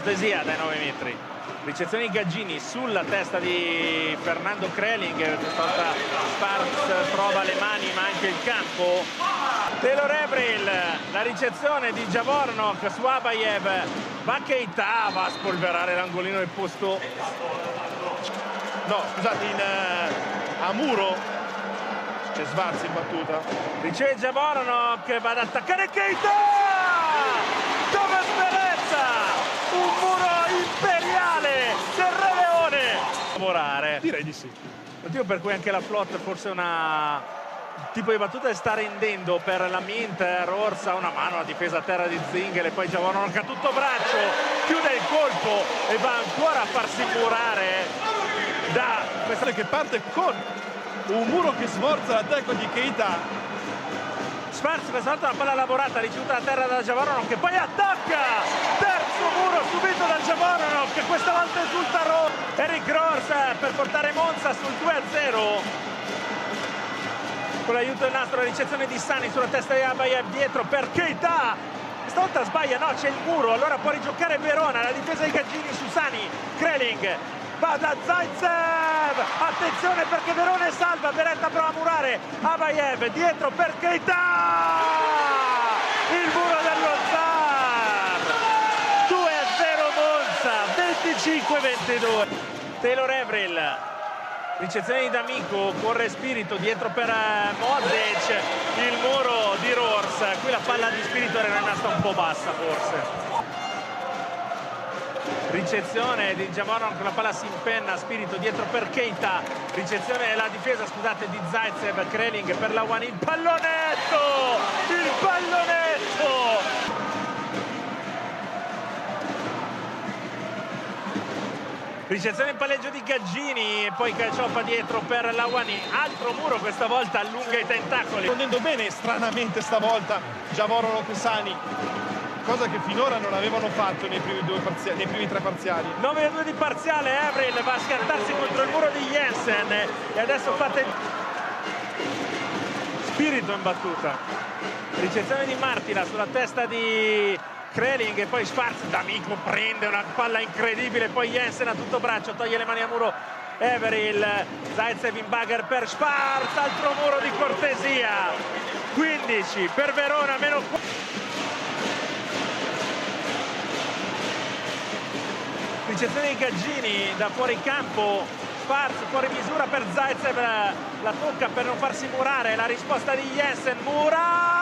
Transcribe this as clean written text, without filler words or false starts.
cortesia dai 9 metri. Ricezione di Gaggini sulla testa di Fernando Kreling, questa volta Sparks trova le mani ma anche il campo. Taylor Avril, la ricezione di Javornok su Abayev, va Keita, va a spolverare l'angolino del posto. No, scusate, a muro c'è Schwarz in battuta. Riceve Javornok, va ad attaccare Keita! Thomas Perezza! Un muro imperiale del Re Leone! Lavorare. Direi di sì. Motivo per cui anche la Flot forse una tipo di battuta che sta rendendo per la Minter. Orsa una mano alla difesa a terra di Zingel e poi Javornok a tutto braccio, chiude il colpo e va ancora a farsi murare da Questa che parte con un muro che sforza l'attacco di Keita. Sparks, questa volta una palla lavorata ricevuta a terra da Javornok che poi attacca, terzo muro subito da Javornok, questa volta esulta Eric Roers per portare Monza sul 2-0 con l'aiuto del nastro. La ricezione di Sani sulla testa di Abayev, dietro per Keita, stavolta sbaglia, no, c'è il muro, allora può rigiocare Verona. La difesa di Gaggini su Sani, Kreling va da Zaitsev, attenzione perché Verona è salva, Beretta prova a murare, Abayev dietro per Keita, il muro dello Zar, 2-0 Monza, 25-22. Taylor Avril, ricezione di D'Amico, corre Spirito dietro per Modric, il muro di Roers, qui la palla di Spirito era rimasta un po' bassa forse. Ricezione di Javornok, la palla si impenna, Spirito dietro per Keita, ricezione della difesa, scusate, di Zaitsev, Kreling per la One, il pallonetto! Il pallonetto! Ricezione in palleggio di Gaggini e poi calcioppa dietro per Lawani, altro muro, questa volta allunga i tentacoli. Rispondendo bene stranamente stavolta Javornok e Sani, cosa che finora non avevano fatto nei primi tre parziali. 9-2 di parziale, Avril va a schiantarsi contro il muro di Jensen e adesso fate Spirito in battuta. Ricezione di Martina sulla testa di Kreling e poi Schwarz, D'Amico prende una palla incredibile, poi Jensen a tutto braccio, toglie le mani a muro Avril, Zaitsev in bagger per Schwarz, altro muro di cortesia, 15 per Verona, meno 4. Ricezione di Gaggini da fuori campo, Schwarz fuori misura per Zaitsev, la tocca per non farsi murare, la risposta di Jensen, mura!